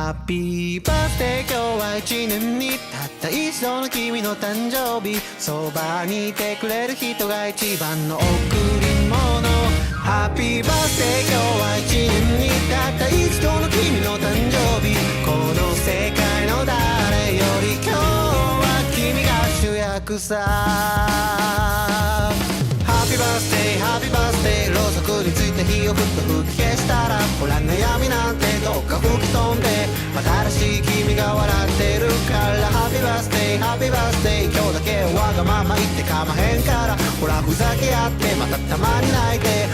ハッピーバースデー今日は一年にたった一度の君の誕生日そばにいてくれる人が一番の贈り物ハッピーバースデー今日は一年にたった一度の君の誕生日この世界の誰より今日は君が主役さハッピーバースデーハッピーバースデーろうそくについた火をふっと吹き消したらほら悩みなんてどっか吹き飛んで新しい君が笑ってるからハッピーバースデーハッピーバースデー今日だけわがまま言ってかまへんからほらふざけ合ってまたたまに泣いて